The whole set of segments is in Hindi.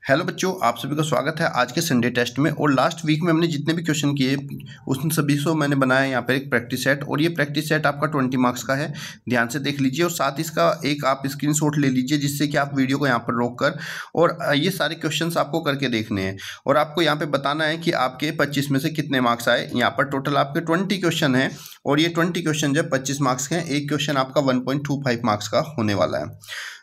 हेलो बच्चों, आप सभी का स्वागत है आज के संडे टेस्ट में। और लास्ट वीक में हमने जितने भी क्वेश्चन किए उन सभी को मैंने बनाया यहाँ पर एक प्रैक्टिस सेट। और ये प्रैक्टिस सेट आपका 20 मार्क्स का है, ध्यान से देख लीजिए। और साथ इसका एक आप स्क्रीनशॉट ले लीजिए जिससे कि आप वीडियो को यहाँ पर रोक कर और ये सारे क्वेश्चंस आपको करके देखने हैं। और आपको यहाँ पे बताना है कि आपके 25 में से कितने मार्क्स आए। यहाँ पर टोटल आपके 20 क्वेश्चन हैं और ये 20 क्वेश्चन जब 25 मार्क्स के हैं, एक क्वेश्चन आपका 1.25 मार्क्स का होने वाला है।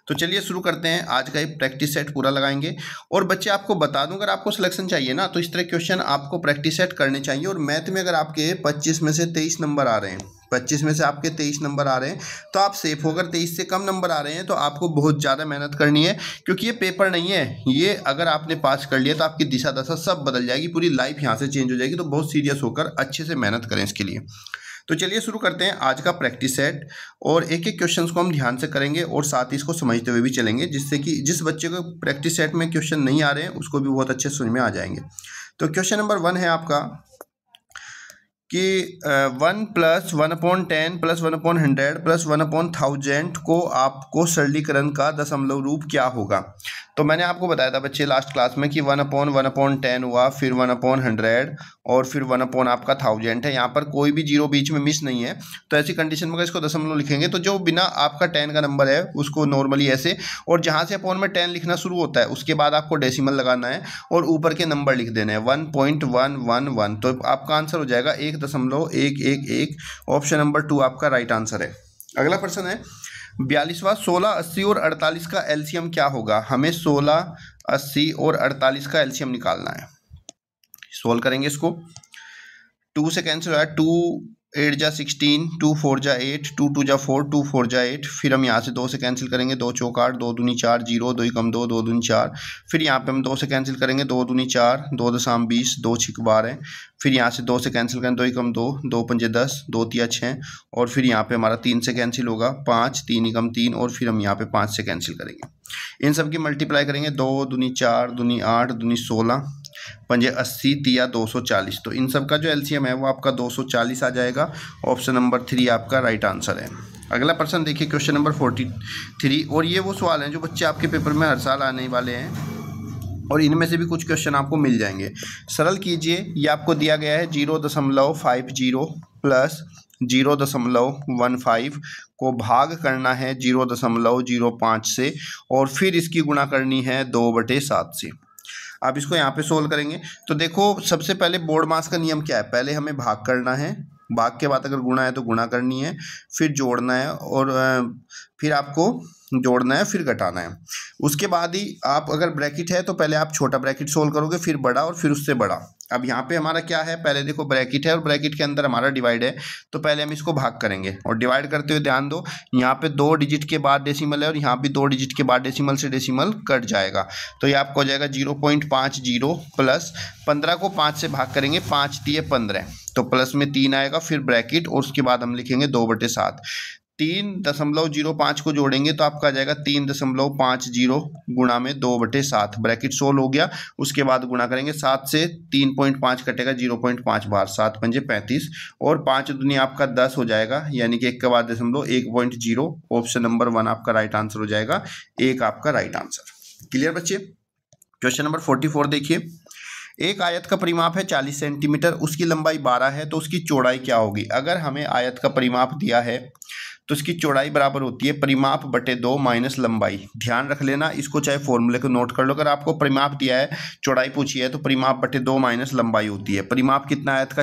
तो चलिए शुरू करते हैं। आज का एक प्रैक्टिस सेट पूरा लगाएंगे। और बच्चे आपको बता दूं, अगर आपको सिलेक्शन चाहिए ना तो इस तरह क्वेश्चन आपको प्रैक्टिस सेट करने चाहिए। और मैथ में अगर आपके 25 में से 23 नंबर आ रहे हैं, 25 में से आपके 23 नंबर आ रहे हैं तो आप सेफ होकर 23 से कम नंबर आ रहे हैं तो आपको बहुत ज़्यादा मेहनत करनी है, क्योंकि ये पेपर नहीं है। ये अगर आपने पास कर लिया तो आपकी दिशा दशा सब बदल जाएगी, पूरी लाइफ यहाँ से चेंज हो जाएगी। तो बहुत सीरियस होकर अच्छे से मेहनत करें इसके लिए। तो चलिए शुरू करते हैं आज का प्रैक्टिस सेट। और एक एक क्वेश्चंस को हम ध्यान से करेंगे और साथ ही इसको समझते हुए भी चलेंगे, जिससे कि जिस बच्चे को प्रैक्टिस सेट में क्वेश्चन नहीं आ रहे हैं उसको भी बहुत अच्छे समझ में आ जाएंगे। तो क्वेश्चन नंबर 1 है आपका कि 1 + 1/10 + 1/100 + 1/1000 को आपको सरलीकरण का दशमलव रूप क्या होगा। तो मैंने आपको बताया था बच्चे लास्ट क्लास में कि 1/1/10 हुआ, फिर 1/100 और फिर 1/ आपका 1000 है। यहाँ पर कोई भी जीरो बीच में मिस नहीं है। तो ऐसी कंडीशन में अगर इसको दशमलव लिखेंगे तो जो बिना आपका 10 का नंबर है उसको नॉर्मली ऐसे, और जहाँ से अपॉन में 10 लिखना शुरू होता है उसके बाद आपको डेसिमल लगाना है और ऊपर के नंबर लिख देने हैं 1.111। तो आपका आंसर हो जाएगा 1.111। ऑप्शन नंबर 2 आपका राइट आंसर है। अगला प्रश्न है 42वां 16, 80 और 48 का एलसीएम क्या होगा। हमें 16, 80 और 48 का एलसीएम निकालना है। सोल्व करेंगे इसको। 2 से कैंसिल हुआ, 2 8 जा 16, 2 4 जा 8, 2 2 जा 4, 2 4 जा 8। फिर हम यहाँ से 2 से कैंसिल करेंगे, 2 चौक 8, 2 दूनी 4, 0, 2 कम 2, 2 दूनी 4। फिर यहाँ पे हम 2 से कैंसिल करेंगे, 2 दूनी 4, 2 दशम 20, 2 छिक 12। फिर यहाँ से 2 से कैंसिल करें, 2 कम 2, 2 पंजे 10, 2 तिया 6। और फिर यहाँ पे हमारा 3 से कैंसिल होगा, 5, 3 कम 3। और फिर हम यहाँ पे 5 से कैंसिल करेंगे। इन सब की मल्टीप्लाई करेंगे, 2 दूनी 4, दूनी 8, दूनी 16, पंजे 80, तिया 240। तो इन सब का जो एलसीएम है वो आपका 240 आ जाएगा। ऑप्शन नंबर 3 आपका राइट आंसर है। अगला प्रश्न देखिए, क्वेश्चन नंबर 43। और ये वो सवाल हैं जो बच्चे आपके पेपर में हर साल आने वाले हैं और इनमें से भी कुछ क्वेश्चन आपको मिल जाएंगे। सरल कीजिए, ये आपको दिया गया है 0.50 प्लस 0.15 को भाग करना है 0.05 से और फिर इसकी गुणा करनी है 2/7 से। आप इसको यहाँ पे सोल्व करेंगे तो देखो, सबसे पहले बोर्ड मास का नियम क्या है, पहले हमें भाग करना है, भाग के बाद अगर गुणा है तो गुणा करनी है, फिर जोड़ना है और फिर आपको जोड़ना है, फिर घटाना है। उसके बाद ही आप अगर ब्रैकेट है तो पहले आप छोटा ब्रैकेट सोल्व करोगे, फिर बड़ा और फिर उससे बड़ा। अब यहाँ पे हमारा क्या है, पहले देखो ब्रैकेट है और ब्रैकेट के अंदर हमारा डिवाइड है, तो पहले हम इसको भाग करेंगे। और डिवाइड करते हुए ध्यान दो, यहाँ पे 2 डिजिट के बाद डेसिमल है और यहाँ भी 2 डिजिट के बाद डेसिमल से डेसिमल कट जाएगा। तो ये आपको हो जाएगा 0.50 प्लस 15 को 5 से भाग करेंगे, 5 तिये 15, तो प्लस में 3 आएगा, फिर ब्रैकेट और उसके बाद हम लिखेंगे 2/7। 3.05 को जोड़ेंगे तो आपका आ जाएगा 3.50 गुणा में 2/7। ब्रैकेट सोल्व हो गया। उसके बाद गुणा करेंगे, 7 से 3.5 कटेगा, 0.5 बार 7 पंजे 35 और 5 दूनी आपका 10 हो जाएगा, यानी कि 1 के बाद 1.0। ऑप्शन नंबर 1 आपका राइट आंसर हो जाएगा, 1 आपका राइट आंसर। क्लियर बच्चे। क्वेश्चन नंबर 44 देखिए, एक आयत का परिमाप है 40 सेंटीमीटर, उसकी लंबाई 12 है, तो उसकी चौड़ाई क्या होगी। अगर हमें आयत का परिमाप दिया है तो इसकी चौड़ाई बराबर होती है परिमाप बटे 2 माइनस लंबाई। ध्यान रख लेना इसको, चाहे फॉर्मूले को नोट कर लो। अगर आपको परिमाप दिया है, चौड़ाई पूछी है, तो परिमाप बटे 2 माइनस लंबाई होती है। परिमाप कितना आयत का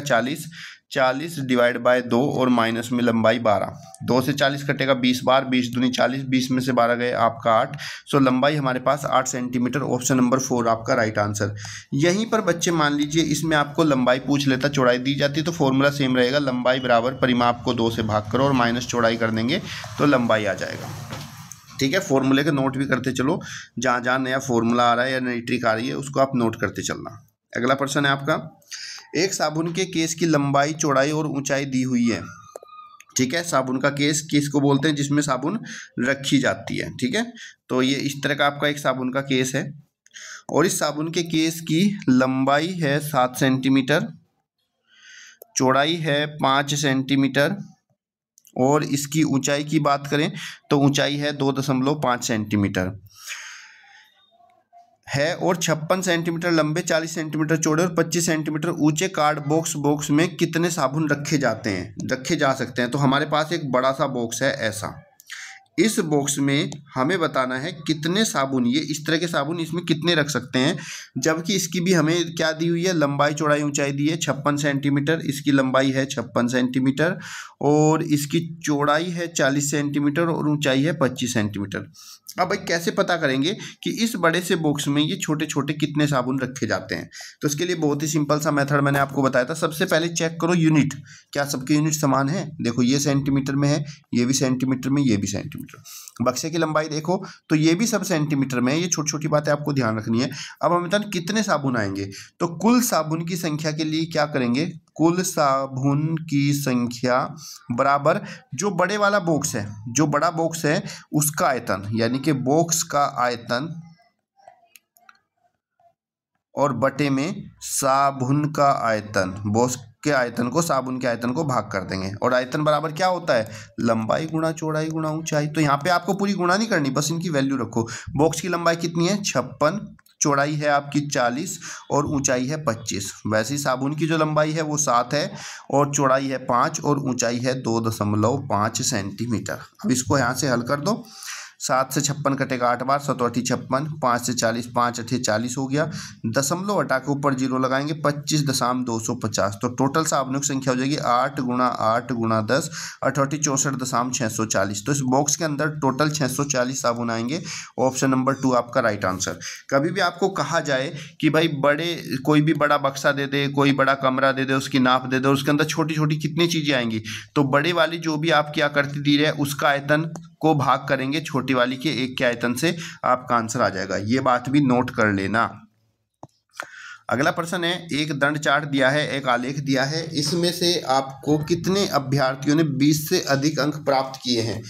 40 डिवाइड बाय 2 और माइनस में लंबाई 12। 2 से 40 कटेगा 20 बार, 20 दूनी 40, 20 में से 12 गए आपका 8। सो लंबाई हमारे पास 8 सेंटीमीटर। ऑप्शन नंबर 4 आपका राइट आंसर। यहीं पर बच्चे मान लीजिए इसमें आपको लंबाई पूछ लेता, चौड़ाई दी जाती, तो फॉर्मूला सेम रहेगा, लंबाई बराबर परिमाप को 2 से भाग करो और माइनस चौड़ाई कर देंगे तो लंबाई आ जाएगा। ठीक है, फॉर्मूले के नोट भी करते चलो, जहाँ जहाँ नया फॉर्मूला आ रहा है या नई ट्रिक आ रही है उसको आप नोट करते चलना। अगला प्रश्न है आपका, एक साबुन के केस की लंबाई, चौड़ाई और ऊंचाई दी हुई है। ठीक है, साबुन का केस किसको बोलते हैं, जिसमें साबुन रखी जाती है। ठीक है, तो ये इस तरह का आपका एक साबुन का केस है और इस साबुन के केस की लंबाई है 7 सेंटीमीटर, चौड़ाई है 5 सेंटीमीटर और इसकी ऊंचाई की बात करें तो ऊंचाई है 2.5 सेंटीमीटर। है और 56 सेंटीमीटर लंबे, 40 सेंटीमीटर चौड़े और 25 सेंटीमीटर ऊंचे कार्ड बॉक्स में कितने साबुन रखे जा सकते हैं। तो हमारे पास एक बड़ा सा बॉक्स है ऐसा, इस बॉक्स में हमें बताना है कितने साबुन, ये इस तरह के साबुन इसमें कितने रख सकते हैं, जबकि इसकी भी हमें क्या दी हुई है, लंबाई चौड़ाई ऊंचाई दी है 56 सेंटीमीटर, इसकी लंबाई है 56 सेंटीमीटर और इसकी चौड़ाई है 40 सेंटीमीटर और ऊंचाई है 25 सेंटीमीटर। अब भाई कैसे पता करेंगे कि इस बड़े से बॉक्स में ये छोटे छोटे कितने साबुन रखे जाते हैं। तो इसके लिए बहुत ही सिंपल सा मेथड मैंने आपको बताया था। सबसे पहले चेक करो यूनिट, क्या सबके यूनिट समान है। देखो ये सेंटीमीटर में है, ये भी सेंटीमीटर में, ये भी सेंटीमीटर। बक्से की लंबाई देखो तो ये भी सब सेंटीमीटर में है। ये छोटी छोटी बातें आपको ध्यान रखनी है। अब हम बताएं कितने साबुन आएंगे, तो कुल साबुन की संख्या के लिए क्या करेंगे, कुल साबुन की संख्या बराबर जो बड़े वाला बॉक्स है, जो बड़ा बॉक्स है उसका आयतन, यानी कि बॉक्स का आयतन और बटे में साबुन का आयतन, बॉक्स के आयतन को साबुन के आयतन को भाग कर देंगे। और आयतन बराबर क्या होता है, लंबाई गुणा चौड़ाई गुणा ऊंचाई। तो यहाँ पे आपको पूरी गुणा नहीं करनी, बस इनकी वैल्यू रखो। बॉक्स की लंबाई कितनी है 56, चौड़ाई है आपकी 40 और ऊंचाई है 25। वैसे ही साबुन की जो लंबाई है वो 7 है और चौड़ाई है 5 और ऊंचाई है 2.5 सेंटीमीटर। अब इसको यहाँ से हल कर दो। 7 से 56 कटेगा 8 बार, 7 8 56, 5 से 40, 5 8 40 हो गया। दशमलव हटा के ऊपर जीरो लगाएंगे, 25.250। तो टोटल साबुनों की संख्या हो जाएगी 8 गुणा 8 गुणा 10, 8 64.640। तो इस बॉक्स के अंदर टोटल 640 साबुन आएंगे। ऑप्शन नंबर 2 आपका राइट आंसर। कभी भी आपको कहा जाए कि भाई कोई भी बड़ा बक्सा दे दे, कोई बड़ा कमरा दे दे, उसकी नाप दे दे, उसके अंदर छोटी छोटी कितनी चीज़ें आएंगी, तो बड़े वाली जो भी आपकी आकृति दी है उसका आयतन को भाग करेंगे छोटी वाली के एक के आयतन से, आपका आंसर आ जाएगा। ये बात भी नोट कर लेना। अगला प्रश्न है, एक दंड चार्ट दिया है, एक आलेख दिया है, इसमें से आपको कितने अभ्यर्थियों ने 20 से अधिक अंक प्राप्त किए हैं।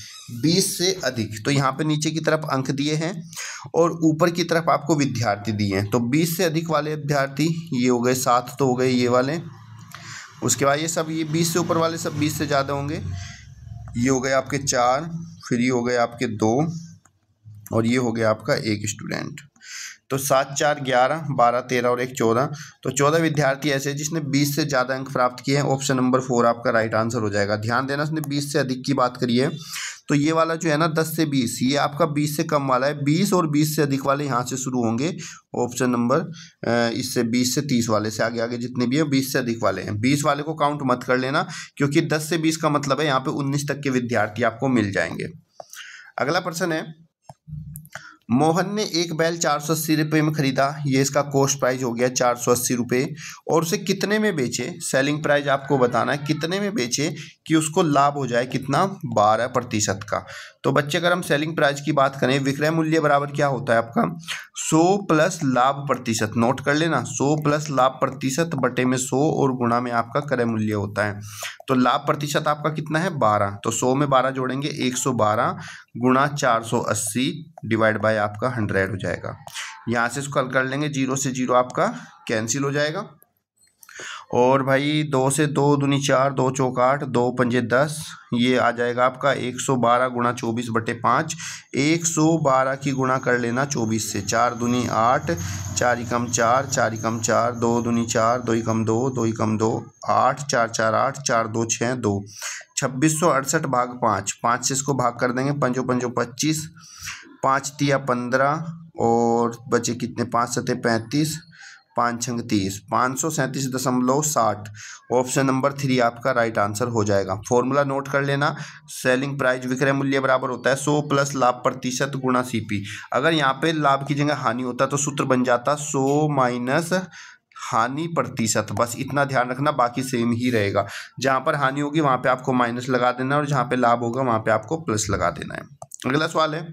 20 से अधिक, तो यहाँ पे नीचे की तरफ अंक दिए हैं और ऊपर की तरफ आपको विद्यार्थी दिए हैं। तो 20 से अधिक वाले अभ्यर्थी ये हो गए 7, तो हो गए ये वाले। उसके बाद ये सब, ये 20 से ऊपर वाले सब 20 से ज़्यादा होंगे। ये हो गए आपके 4, फिर ये हो गए आपके 2 और ये हो गया आपका 1 स्टूडेंट। तो 7 4 11 12 13 और 1 14। तो 14 विद्यार्थी ऐसे जिसने 20 से ज़्यादा अंक प्राप्त किए हैं। ऑप्शन नंबर 4 आपका राइट आंसर हो जाएगा। ध्यान देना, उसने 20 से अधिक की बात करी है, तो ये वाला जो है ना 10 से 20, ये आपका 20 से कम वाला है। 20 और 20 से अधिक वाले यहाँ से शुरू होंगे। ऑप्शन नंबर इससे 20 से 30 वाले से आगे आगे जितने भी हैं 20 से अधिक वाले हैं। 20 वाले को काउंट मत कर लेना, क्योंकि 10 से 20 का मतलब है यहाँ पे 19 तक के विद्यार्थी आपको मिल जाएंगे। अगला प्रश्न है, मोहन ने एक बैल 480 रुपये में खरीदा, ये इसका कॉस्ट प्राइस हो गया 480 रुपये, और उसे कितने में बेचे। सेलिंग प्राइस आपको बताना है कितने में बेचे कि उसको लाभ हो जाए कितना, 12% का। तो बच्चे अगर हम सेलिंग प्राइस की बात करें, विक्रय मूल्य बराबर क्या होता है आपका 100 प्लस लाभ प्रतिशत। नोट कर लेना, 100 प्लस लाभ प्रतिशत बटे में 100 और गुणा में आपका क्रय मूल्य होता है। तो लाभ प्रतिशत आपका कितना है 12, तो 100 में 12 जोड़ेंगे 112 गुणा 480 डिवाइड बाय आपका 100 हो जाएगा। यहाँ से इसको हल कर लेंगे, 0 से 0 आपका कैंसिल हो जाएगा। और भाई 2 से 2 दूनी 4, 2 चौक 8, 2 पंजे 10, ये आ जाएगा आपका 112 गुणा 24 बटे 5। 112 की गुणा कर लेना 24 से, 4 दूनी 8, 4 एकम 4, 4 एकम 4, 2 दूनी 4, 2 एकम 2, 2 एकम 2, 8, 4 4 8, 4 2 6 2, 2668 भाग 5, 5 से इसको भाग कर देंगे, 5 5 25, 5 तिया 15 और बचे कितने 5 7 35, 5 6 30, 537.60। ऑप्शन नंबर 3 आपका राइट आंसर हो जाएगा। फॉर्मूला नोट कर लेना, सेलिंग प्राइस विक्रय मूल्य बराबर होता है 100 प्लस लाभ प्रतिशत गुणा सीपी। अगर यहाँ पे लाभ की जगह हानि होता तो सूत्र बन जाता 100 माइनस हानि प्रतिशत। बस इतना ध्यान रखना, बाकी सेम ही रहेगा। जहाँ पर हानि होगी वहाँ पे आपको माइनस लगा देना और जहाँ पे लाभ होगा वहाँ पे आपको प्लस लगा देना है। अगला सवाल है,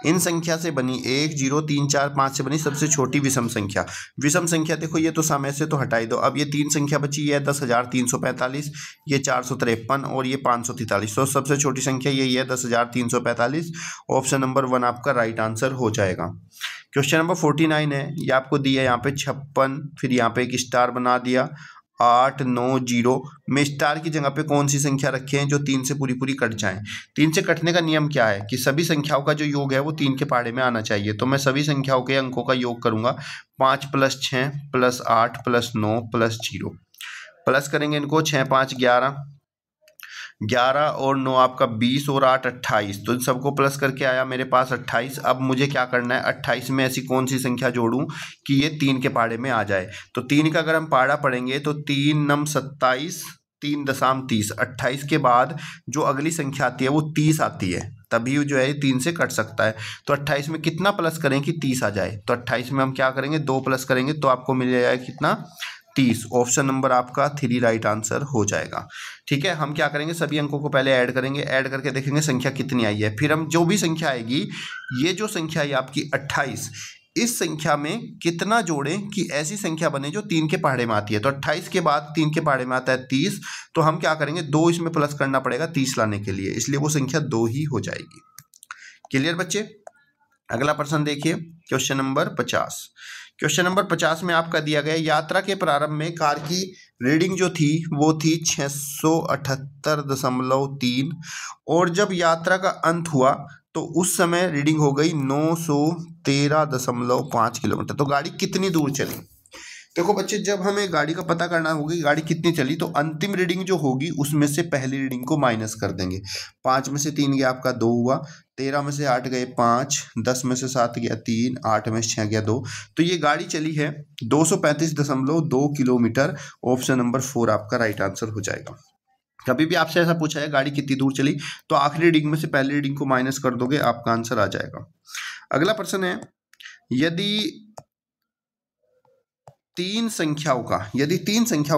इन संख्या से बनी 1 0 3 4 5 से बनी सबसे छोटी विषम संख्या। विषम संख्या देखो, ये तो समय से तो हटाई दो। अब ये 3 संख्या बची, ये 10,345, ये 453 और ये 543। तो सबसे छोटी संख्या यही है 10,345। ऑप्शन नंबर 1 आपका राइट आंसर हो जाएगा। क्वेश्चन नंबर 49 है, ये आपको दिया है यहाँ पे 56, फिर यहाँ पे एक स्टार बना दिया, 8 9 0 में स्टार की जगह पे कौन सी संख्या रखे हैं जो 3 से पूरी पूरी कट जाएं। 3 से कटने का नियम क्या है कि सभी संख्याओं का जो योग है वो 3 के पहाड़े में आना चाहिए। तो मैं सभी संख्याओं के अंकों का योग करूंगा 5 + 6 + 8 + 9 + 0। प्लस करेंगे इनको 6 5 11, 11 और 9 आपका 20 और 8 28। तो इन सबको प्लस करके आया मेरे पास 28। अब मुझे क्या करना है, 28 में ऐसी कौन सी संख्या जोड़ूं कि ये 3 के पहाड़े में आ जाए। तो 3 का अगर हम पहाड़ा पढ़ेंगे तो 3 9 27, 3 दशम 30। 28 के बाद जो अगली संख्या आती है वो 30 आती है, तभी जो है 3 से कट सकता है। तो 28 में कितना प्लस करें कि 30 आ जाए। तो 28 में हम क्या करेंगे, 2 प्लस करेंगे तो आपको मिल जाएगा कितना, 30। ऑप्शन नंबर आपका 3 राइट आंसर हो जाएगा। ठीक है, हम क्या करेंगे, सभी अंकों को पहले ऐड करेंगे, ऐड करके देखेंगे संख्या कितनी आई है। फिर हम जो भी संख्या आएगी, ये जो संख्या है आपकी 28, इस संख्या में कितना जोड़ें कि ऐसी संख्या बने जो 3 के पहाड़े में आती है। तो 28 के बाद 3 के पहाड़े में आता है 30। तो हम क्या करेंगे, 2 इसमें प्लस करना पड़ेगा 30 लाने के लिए, इसलिए वो संख्या 2 ही हो जाएगी। क्लियर बच्चे। अगला प्रश्न देखिए, क्वेश्चन नंबर 50। क्वेश्चन नंबर 50 में आपका दिया गया, यात्रा के प्रारंभ में कार की रीडिंग जो थी वो थी 678.3 और जब यात्रा का अंत हुआ तो उस समय रीडिंग हो गई 913.5 किलोमीटर। तो गाड़ी कितनी दूर चली। देखो बच्चे, जब हमें गाड़ी का पता करना होगा कि गाड़ी कितनी चली, तो अंतिम रीडिंग जो होगी उसमें से पहली रीडिंग को माइनस कर देंगे। 5 में से 3 गया आपका 2 हुआ, 13 में से 8 गए 5, 10 में से 7 गया 3, 8 में से 6 गया 2। तो ये गाड़ी चली है 235.2 किलोमीटर। ऑप्शन नंबर 4 आपका राइट आंसर हो जाएगा। कभी भी आपसे ऐसा पूछा है गाड़ी कितनी दूर चली, तो आखिरी रीडिंग में से पहली रीडिंग को माइनस कर दोगे, आपका आंसर आ जाएगा। अगला प्रश्न है, यदि तीन संख्याओं का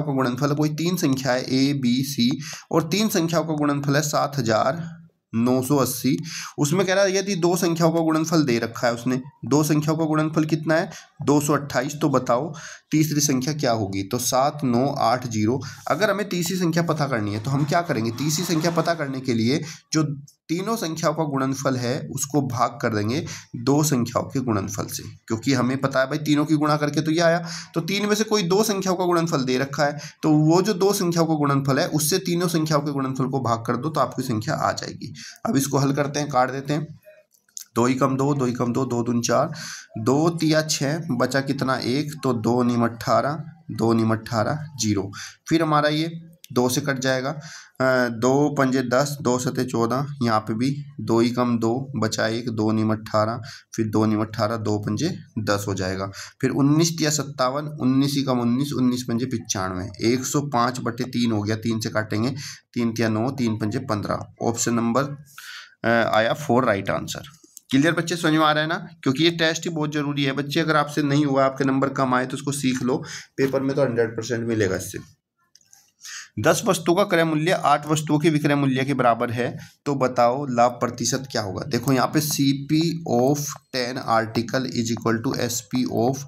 गुणनफल, कोई 3 संख्या है A B C और 3 संख्याओं का गुणनफल है 7980। उसमें कह रहा है यदि 2 संख्याओं का गुणनफल दे रखा है, उसने 2 संख्याओं का गुणनफल कितना है 228। तो बताओ तीसरी संख्या क्या होगी। तो 7980। अगर हमें तीसरी संख्या पता करनी है तो हम क्या करेंगे, तीसरी संख्या पता करने के लिए जो तीनों संख्याओं का गुणनफल है उसको भाग कर देंगे 2 संख्याओं के गुणनफल से, क्योंकि हमें पता है भाई तीनों की गुणा करके तो ये आया। तो 3 में से कोई 2 संख्याओं का गुणनफल दे रखा है, तो वो जो 2 संख्याओं का गुणनफल है उससे तीनों संख्याओं के गुणनफल को भाग कर दो तो आपकी संख्या आ जाएगी। अब इसको हल करते हैं, काट देते हैं। 2 ही कम 2, 2 ही कम 2, 2 दूनी 4, 2 तिया 6, बचा कितना 1। तो 2 नीम 18, 2 नीम 18 0। फिर हमारा ये 2 से कट जाएगा, 2 पंजे 10, 2 सते 14। यहाँ पे भी 2 ही कम 2, बचा 1, 2 नीम 18, फिर 2 नीम 18, 2 पंजे 10 हो जाएगा। फिर 19 तिया 57, 19 ही कम 19, 19 पंजे 95, 105/3 हो गया। 3 से काटेंगे, 3 तिया 9, 3 पंजे 15। ऑप्शन नंबर आया 4 राइट आंसर। क्लियर बच्चे, समझ में आ रहा है ना, क्योंकि ये टेस्ट ही बहुत जरूरी है बच्चे। अगर आपसे नहीं हुआ, आपके नंबर कम आए तो उसको सीख लो, पेपर में तो 100% मिलेगा इससे। 10 वस्तुओं का क्रय मूल्य 8 वस्तुओं के विक्रय मूल्य के बराबर है, तो बताओ लाभ प्रतिशत क्या होगा। देखो यहाँ पे CP of 10 article is equal to SP of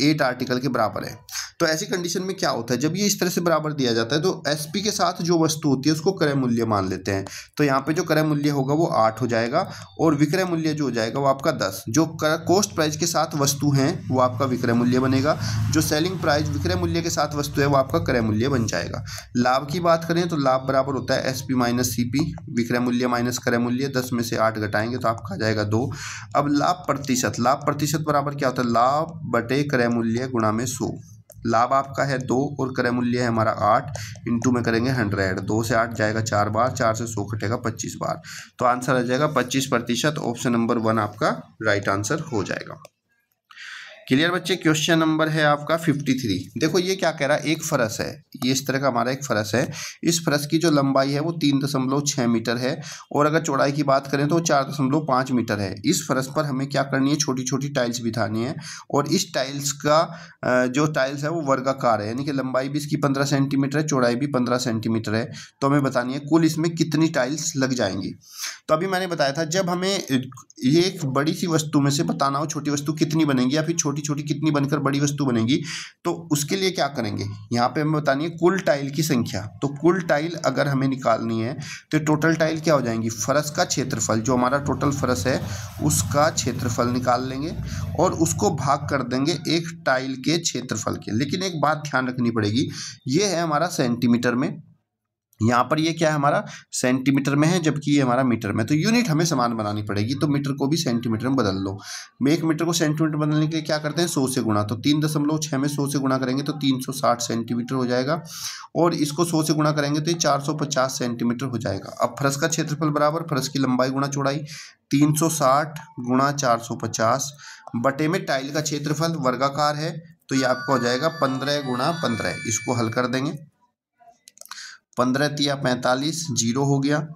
8 article के बराबर है। तो ऐसी कंडीशन में क्या होता है, जब ये इस तरह से बराबर दिया जाता है तो SP के साथ जो वस्तु होती है उसको क्रय मूल्य मान लेते हैं। तो यहाँ पे जो क्रय मूल्य होगा वो 8 हो जाएगा और विक्रय मूल्य जो हो जाएगा वो आपका 10। जो कॉस्ट प्राइस के साथ वस्तु हैं वो आपका विक्रय मूल्य बनेगा, जो सेलिंग प्राइस विक्रय मूल्य के साथ वस्तु है वो आपका क्रय मूल्य बन जाएगा। लाभ की बात करें तो लाभ बराबर होता है SP माइनस CP, विक्रय मूल्य माइनस क्रय मूल्य। 10 में से 8 घटाएंगे तो आपका आ जाएगा 2। अब लाभ प्रतिशत बराबर क्या होता है, लाभ बटे क्रय मूल्य गुणा में 100। लाभ आपका है 2 और क्रय मूल्य है हमारा 8, इंटू में करेंगे 100। 2 से 8 जाएगा 4 बार, 4 से 100 कटेगा 25 बार। तो आंसर आ जाएगा 25%। ऑप्शन नंबर 1 आपका राइट आंसर हो जाएगा। क्लियर बच्चे। क्वेश्चन नंबर है आपका 53। देखो ये क्या कह रहा है, एक फरस है, ये इस तरह का हमारा एक फरस है। इस फरस की जो लंबाई है वो 3.6 मीटर है और अगर चौड़ाई की बात करें तो 4.5 मीटर है। इस फरस पर हमें क्या करनी है, छोटी छोटी टाइल्स बिठानी है और इस टाइल्स का जो टाइल्स है वो वर्गाकार है, यानी कि लंबाई भी इसकी 15 सेंटीमीटर है, चौड़ाई भी 15 सेंटीमीटर है। तो हमें बतानी है कुल इसमें कितनी टाइल्स लग जाएंगी। तो अभी मैंने बताया था जब हमें ये एक बड़ी सी वस्तु में से बताना हो छोटी वस्तु कितनी बनेगी या फिर छोटी छोटी छोटी कितनी बनकर बड़ी वस्तु बनेगी। तो उसके लिए क्या करेंगे, यहाँ पे हमें बतानी है कुल टाइल की संख्या। तो कुल टाइल अगर हमें निकालनी है तो टोटल टाइल क्या हो जाएंगी, फर्श का क्षेत्रफल, जो हमारा टोटल फर्श है उसका क्षेत्रफल निकाल लेंगे और उसको भाग कर देंगे एक टाइल के क्षेत्रफल के। लेकिन एक बात ध्यान रखनी पड़ेगी, ये है हमारा सेंटीमीटर में, यहाँ पर ये क्या है हमारा सेंटीमीटर में है, जबकि ये हमारा मीटर में। तो यूनिट हमें समान बनानी पड़ेगी, तो मीटर को भी सेंटीमीटर में बदल लो। एक मीटर को सेंटीमीटर बदलने के लिए क्या करते हैं, 100 से गुणा। तो 3.6 में 100 से गुणा करेंगे तो 360 सेंटीमीटर हो जाएगा, और इसको 100 से गुणा करेंगे तो ये 450 सेंटीमीटर हो जाएगा। अब फर्श का क्षेत्रफल बराबर फर्श की लंबाई गुणा चौड़ाई, 360 गुणा 450 बटे में टाइल का क्षेत्रफल वर्गाकार है, तो ये आपका हो जाएगा 15 गुणा 15। इसको हल कर देंगे, 15 तिया 45, जीरो हो गया,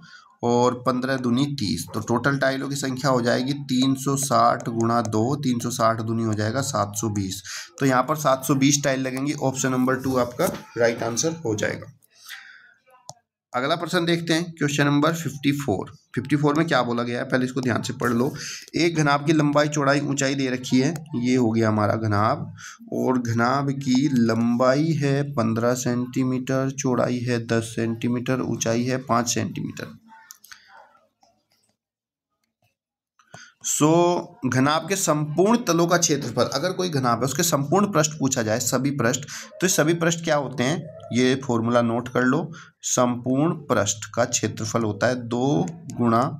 और 15 दूनी 30। तो टोटल टाइलों की संख्या हो जाएगी 360 गुणा 2, 360 दूनी हो जाएगा 720। तो यहाँ पर 720 टाइल लगेंगी। ऑप्शन नंबर 2 आपका राइट आंसर हो जाएगा। अगला प्रश्न देखते हैं, क्वेश्चन नंबर 54 में क्या बोला गया है, पहले इसको ध्यान से पढ़ लो। एक घनाभ की लंबाई चौड़ाई ऊंचाई दे रखी है, ये हो गया हमारा घनाभ, और घनाभ की लंबाई है 15 सेंटीमीटर, चौड़ाई है 10 सेंटीमीटर, ऊंचाई है 5 सेंटीमीटर। घनाभ के संपूर्ण तलों का क्षेत्रफल, अगर कोई घनाभ है उसके संपूर्ण पृष्ठ पूछा जाए, सभी पृष्ठ, तो सभी पृष्ठ क्या होते हैं, ये फॉर्मूला नोट कर लो। संपूर्ण पृष्ठ का क्षेत्रफल होता है 2 गुणा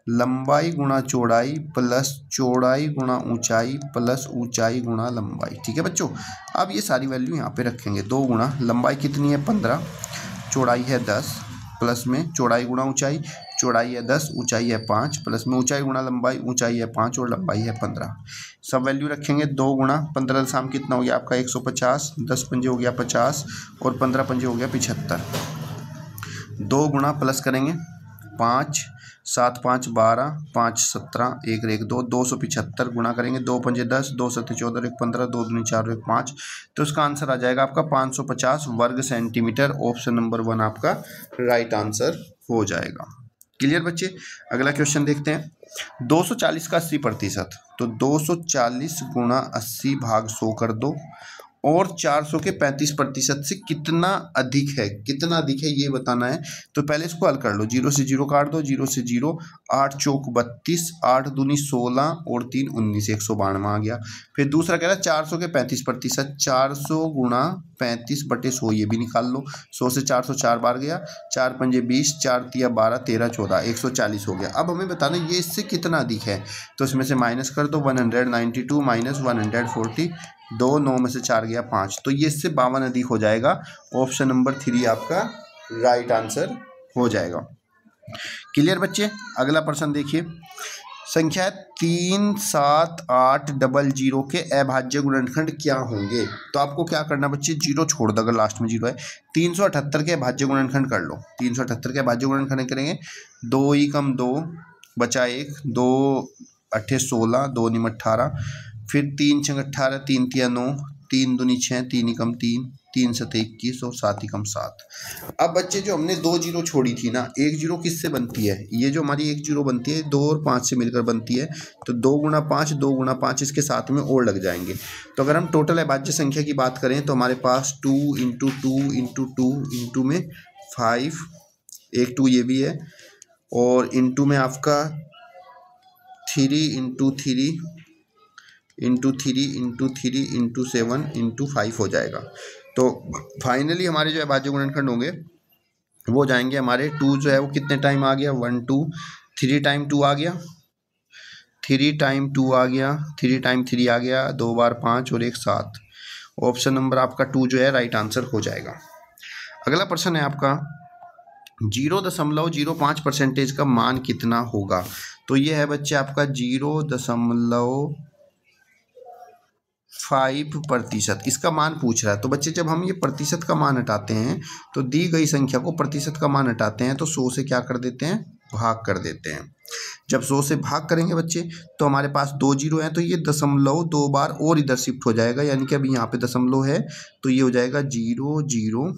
लंबाई गुणा चौड़ाई प्लस चौड़ाई गुणा ऊंचाई प्लस ऊंचाई गुणा लंबाई। ठीक है बच्चों, अब ये सारी वैल्यू यहाँ पे रखेंगे। 2 गुणा लंबाई कितनी है 15, चौड़ाई है 10, प्लस में चौड़ाई गुणा ऊंचाई, चौड़ाई है 10, ऊंचाई है 5, प्लस में ऊंचाई गुणा लंबाई, ऊंचाई है 5 और लंबाई है 15। सब वैल्यू रखेंगे। 2 गुणा 15 दशमलव कितना हो गया आपका 150, 10 पंजे हो गया 50 और 15 पंजे हो गया 75। 2 गुणा प्लस करेंगे 5, 7 5 12, 5 17, 1 1 2, 275 गुणा करेंगे 2 पंजे 10, 2 7 14, 1 15, 2 दूनी 4, 1 5। तो इसका आंसर आ जाएगा आपका 550 वर्ग सेंटीमीटर। ऑप्शन नंबर 1 आपका राइट आंसर हो जाएगा। क्लियर बच्चे, अगला क्वेश्चन देखते हैं। 240 का 80%, तो 240 गुणा 80 भाग 100 कर दो, और 400 के 35% से कितना अधिक है, कितना अधिक है ये बताना है। तो पहले इसको हल कर लो, 0 से 0 काट दो, 0 से 0, 8 चौक 32, 8 दूनी 16 और 3 19, 192 आ गया। फिर दूसरा कह रहा है 400 के 35%, 400 गुणा 35 बटे 100, ये भी निकाल लो। 100 से 400 4 बार गया, 4 पंजे 20, 4 तिया 12, 13 14, 140 हो गया। अब हमें बताना ये इससे कितना अधिक है, तो इसमें से माइनस कर दो, 192 माइनस 140, 2 9 में से 4 गया 5, तो ये इससे 52 अधिक हो जाएगा। ऑप्शन नंबर 3 आपका राइट आंसर हो जाएगा। क्लियर बच्चे, अगला प्रश्न देखिए। संख्या 3 7 8 00 के अभाज्य गुणनखंड क्या होंगे। तो आपको क्या करना बच्चे, 0 छोड़ दो अगर लास्ट में 0 है। 378 के अभाज्य गुणनखंड कर लो। 378 के अभाज्य गुणनखंड करेंगे, 2 ही कम 2 बचा 1, 2 8 16, 2 निम 18, फिर 3 6 18, 3 तिया 9, 3 दूनी 6, 3 ही कम 3, 3 7 21 और 7 ही कम 7। अब बच्चे जो हमने 2 जीरो छोड़ी थी ना, 1 जीरो किससे बनती है, ये जो हमारी 1 जीरो बनती है 2 और 5 से मिलकर बनती है। तो 2 गुणा 5, 2 गुणा 5 इसके साथ में और लग जाएंगे। तो अगर हम टोटल अभाज्य संख्या की बात करें तो हमारे पास 2 इंटू 2 इंटू 2 इंटू में 5, एक 2 ये भी है, और इंटू में आपका 3 into 3 into 3 into 3 into 7 into 5 हो जाएगा। तो फाइनली हमारे जो अभाज्य गुणनखंड होंगे वो जाएंगे हमारे 2 जो है वो कितने टाइम आ गया, 1 2 3 टाइम 2 आ गया, 3 टाइम 2 आ गया, 3 टाइम 3 आ गया, 2 बार 5 और 1 7। ऑप्शन नंबर आपका 2 जो है राइट आंसर हो जाएगा। अगला प्रश्न है आपका 0.05% का मान कितना होगा। तो ये है बच्चे आपका 0.5%, इसका मान पूछ रहा है। तो बच्चे जब हम ये प्रतिशत का मान हटाते हैं तो दी गई संख्या को प्रतिशत का मान हटाते हैं तो 100 से क्या कर देते हैं, भाग कर देते हैं। जब 100 से भाग करेंगे बच्चे तो हमारे पास 2 जीरो हैं, तो ये दशमलव 2 बार और इधर शिफ्ट हो जाएगा, यानी कि अभी यहाँ पे दशमलव है तो ये हो जाएगा 0 0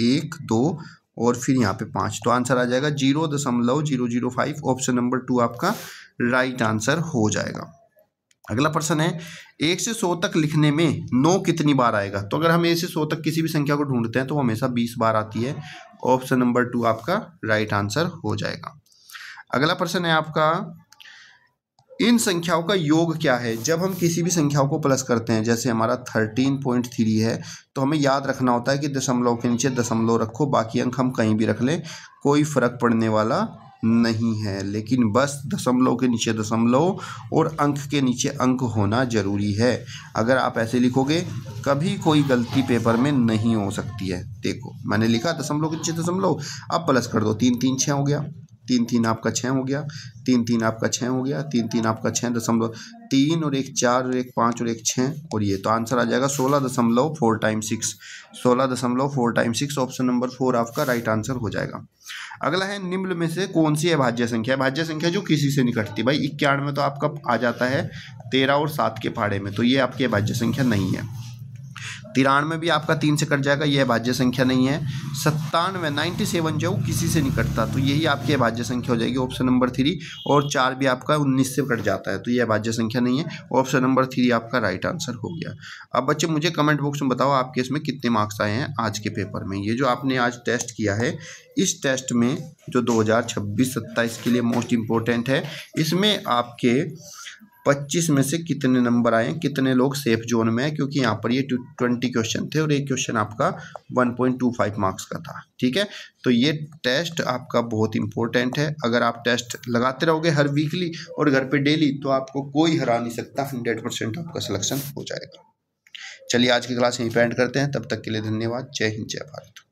1 2 और फिर यहाँ पे 5। तो आंसर आ जाएगा 0.005। ऑप्शन नंबर 2 आपका राइट आंसर हो जाएगा। अगला प्रश्न है 1 से 100 तक लिखने में 9 कितनी बार आएगा। तो अगर हम 1 से 100 तक किसी भी संख्या को ढूंढते हैं तो वो हमेशा 20 बार आती है। ऑप्शन नंबर 2 आपका राइट आंसर हो जाएगा। अगला प्रश्न है आपका इन संख्याओं का योग क्या है। जब हम किसी भी संख्याओं को प्लस करते हैं, जैसे हमारा 13.3 है, तो हमें याद रखना होता है कि दशमलव के नीचे दशमलव रखो, बाकी अंक हम कहीं भी रख लें, कोई फर्क पड़ने वाला नहीं है। लेकिन बस दशमलव के नीचे दशमलव और अंक के नीचे अंक होना जरूरी है। अगर आप ऐसे लिखोगे कभी कोई गलती पेपर में नहीं हो सकती है। देखो मैंने लिखा दशमलव के नीचे दशमलव, अब प्लस कर दो, 3 3 6 हो गया, 3 3 आपका 6 हो गया, 3 3 आपका 6 हो गया, 3 3 आपका 6.3 और 1 4 और 1 5 और 1 6 और ये तो आंसर आ जाएगा 16.4 टाइम्स 6, 16.4 टाइम्स 6। ऑप्शन नंबर 4 आपका राइट आंसर हो जाएगा। अगला है निम्न में से कौन सी अभाज्य संख्या है। भाज्य संख्या जो किसी से नहीं कटती। भाई 91 में तो आपका आ जाता है 13 और 7 के पहाड़े में, तो ये आपकी अभाज्य संख्या नहीं है। 93 में भी आपका 3 से कट जाएगा, यह अभाज्य संख्या नहीं है। 97 जो किसी से नहीं कटता, तो यही आपकी अभाज्य संख्या हो जाएगी। ऑप्शन नंबर 3 और 4 भी आपका 19 से कट जाता है, तो यह अभाज्य संख्या नहीं है। ऑप्शन नंबर 3 आपका राइट आंसर हो गया। अब बच्चे मुझे कमेंट बॉक्स में बताओ आपके इसमें कितने मार्क्स आए हैं आज के पेपर में। ये जो आपने आज टेस्ट किया है, इस टेस्ट में जो 2026-27 के लिए मोस्ट इम्पोर्टेंट है, इसमें आपके 25 में से कितने नंबर आए, कितने लोग सेफ जोन में है, क्योंकि यहाँ पर ये 20 क्वेश्चन थे और एक क्वेश्चन आपका 1.25 मार्क्स का था। ठीक है, तो ये टेस्ट आपका बहुत इंपॉर्टेंट है। अगर आप टेस्ट लगाते रहोगे हर वीकली और घर पे डेली, तो आपको कोई हरा नहीं सकता, 100% आपका सिलेक्शन हो जाएगा। चलिए आज की क्लास यहीं पे एंड करते हैं, तब तक के लिए धन्यवाद। जय हिंद, जय भारत।